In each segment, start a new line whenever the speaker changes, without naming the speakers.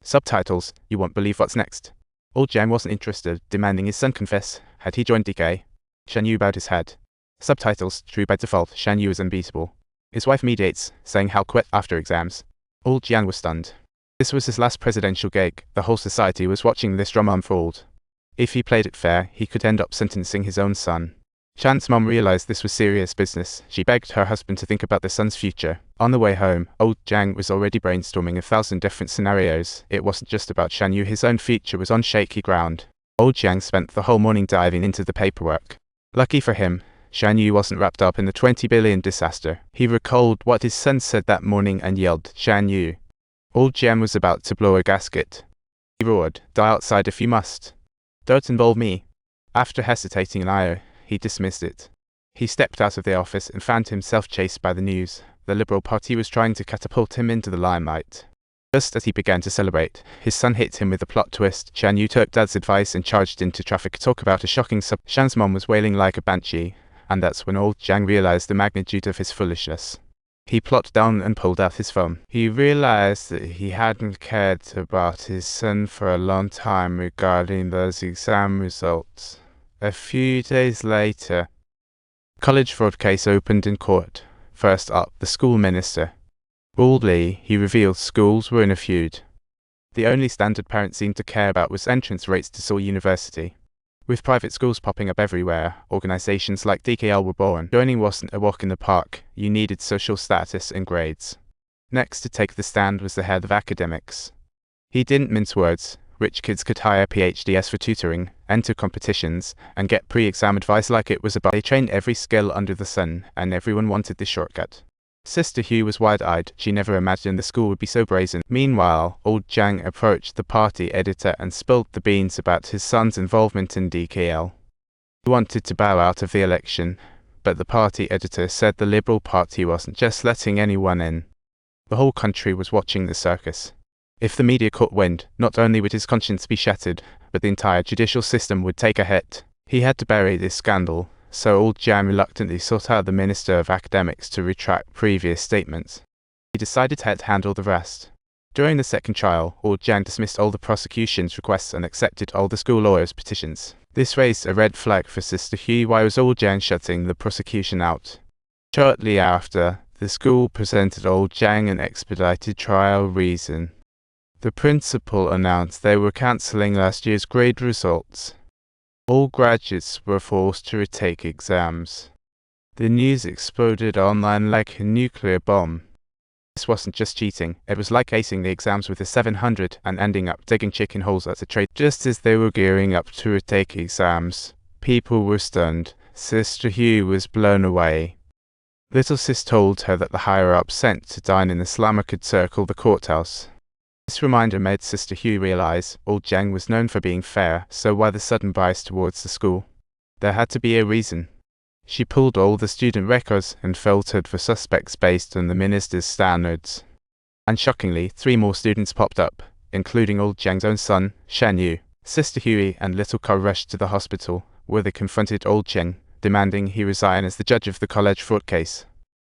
Subtitles, you won't believe what's next. Old Jiang wasn't interested, demanding his son confess. Had he joined DK? Shanyu bowed his head. Subtitles, true by default, Shanyu is unbeatable. His wife mediates, saying he'll quit after exams. Old Jiang was stunned. This was his last presidential gig. The whole society was watching this drama unfold. If he played it fair, he could end up sentencing his own son. Chan's mom realized this was serious business. She begged her husband to think about their son's future. On the way home, old Jiang was already brainstorming 1,000 different scenarios. It wasn't just about Shanyu, his own future was on shaky ground. Old Jiang spent the whole morning diving into the paperwork. Lucky for him, Shanyu wasn't wrapped up in the 20 billion disaster. He recalled what his son said that morning and yelled, "Shanyu." Old Jiang was about to blow a gasket. He roared, "Die outside if you must. Don't involve me." After hesitating an hour, he dismissed it. He stepped out of the office and found himself chased by the news. The Liberal Party was trying to catapult him into the limelight. Just as he began to celebrate, his son hit him with a plot twist. Shanyu took Dad's advice and charged into traffic. Talk about a shocking Shan's mom was wailing like a banshee, and that's when old Jiang realized the magnitude of his foolishness. He plopped down and pulled out his phone. He realized that he hadn't cared about his son for a long time regarding those exam results. A few days later, college fraud case opened in court. First up, the school minister. Boldly, he revealed schools were in a feud. The only standard parents seemed to care about was entrance rates to Seoul University. With private schools popping up everywhere, organizations like DKL were born. Joining wasn't a walk in the park. You needed social status and grades. Next to take the stand was the head of academics. He didn't mince words. Rich kids could hire PhDs for tutoring, enter competitions, and get pre-exam advice like it was about. They trained every skill under the sun, and everyone wanted the shortcut. Sister Hugh was wide-eyed. She never imagined the school would be so brazen. Meanwhile, old Jiang approached the party editor and spilled the beans about his son's involvement in DKL. He wanted to bow out of the election, but the party editor said the Liberal Party wasn't just letting anyone in. The whole country was watching the circus. If the media caught wind, not only would his conscience be shattered, but the entire judicial system would take a hit. He had to bury this scandal, so old Jiang reluctantly sought out the Minister of Academics to retract previous statements. He decided to handle the rest. During the second trial, old Jiang dismissed all the prosecution's requests and accepted all the school lawyers' petitions. This raised a red flag for Sister Hugh. Why was old Jiang shutting the prosecution out? Shortly after, the school presented old Jiang an expedited trial reason. The principal announced they were cancelling last year's grade results. All graduates were forced to retake exams. The news exploded online like a nuclear bomb. This wasn't just cheating, it was like acing the exams with a 700 and ending up digging chicken holes at a trade. Just as they were gearing up to retake exams, people were stunned. Sister Hugh was blown away. Little sis told her that the higher-ups sent to dine in the slumber could circle the courthouse. This reminder made Sister Hugh realize old Jiang was known for being fair, so why the sudden bias towards the school? There had to be a reason. She pulled all the student records and filtered for suspects based on the minister's standards. And shockingly, 3 more students popped up, including old Jiang's own son, Shanyu. Sister Huey and little Carl rushed to the hospital, where they confronted old Jiang, demanding he resign as the judge of the college fraud case.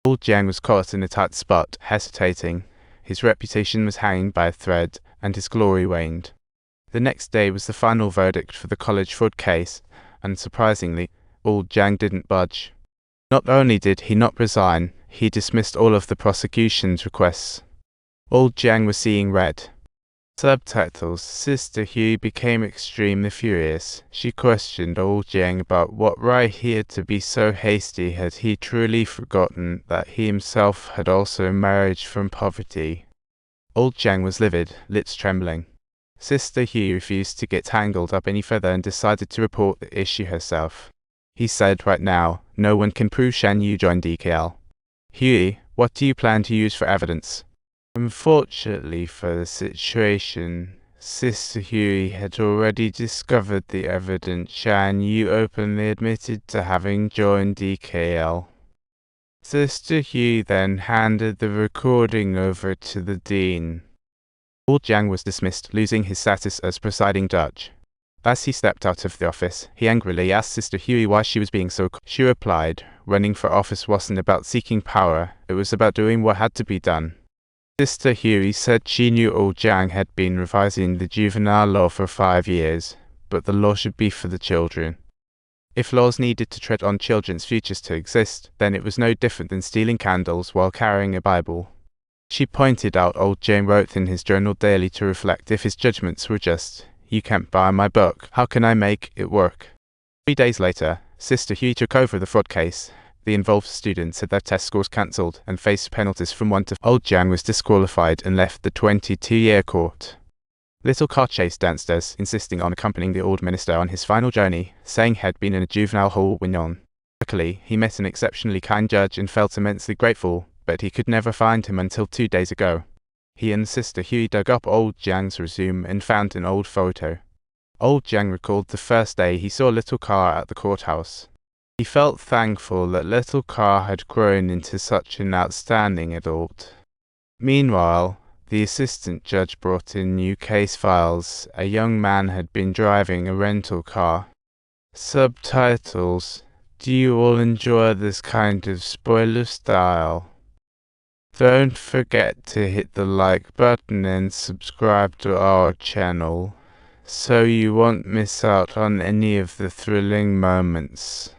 Old Jiang was caught in a tight spot, hesitating. His reputation was hanging by a thread, and his glory waned. The next day was the final verdict for the college fraud case, and surprisingly, old Jiang didn't budge. Not only did he not resign, he dismissed all of the prosecution's requests. Old Jiang was seeing red. Subtitles. Sister Hugh became extremely furious. She questioned old Jiang about what right he had to be so hasty. Had he truly forgotten that he himself had also emerged from poverty? Old Jiang was livid, lips trembling. Sister Hugh refused to get tangled up any further and decided to report the issue herself. He said, "Right now, no one can prove Shanyu joined DKL. Huey, what do you plan to use for evidence?" Unfortunately for the situation, Sister Huey had already discovered the evidence. Shanyu openly admitted to having joined DKL. Sister Huey then handed the recording over to the dean. Old Jiang was dismissed, losing his status as presiding judge. As he stepped out of the office, he angrily asked Sister Huey why she was being so cold. She replied, running for office wasn't about seeking power, it was about doing what had to be done. Sister Huey said she knew old Jiang had been revising the juvenile law for 5 years, but the law should be for the children. If laws needed to tread on children's futures to exist, then it was no different than stealing candles while carrying a Bible. She pointed out old Jiang wrote in his journal daily to reflect if his judgments were just. You can't buy my book, how can I make it work? 3 days later, Sister Huey took over the fraud case. The involved students had their test scores cancelled and faced penalties from 1 to 4. Old Jiang was disqualified and left the 22-year court. Little Car chased downstairs, insisting on accompanying the old minister on his final journey, saying he had been in a juvenile hall when on. Luckily, he met an exceptionally kind judge and felt immensely grateful, but he could never find him until 2 days ago. He and Sister Huey dug up old Jiang's resume and found an old photo. Old Jiang recalled the first day he saw Little Car at the courthouse. He felt thankful that Little Car had grown into such an outstanding adult. Meanwhile, the assistant judge brought in new case files. A young man had been driving a rental car. Subtitles. Do you all enjoy this kind of spoiler style? Don't forget to hit the like button and subscribe to our channel, so you won't miss out on any of the thrilling moments.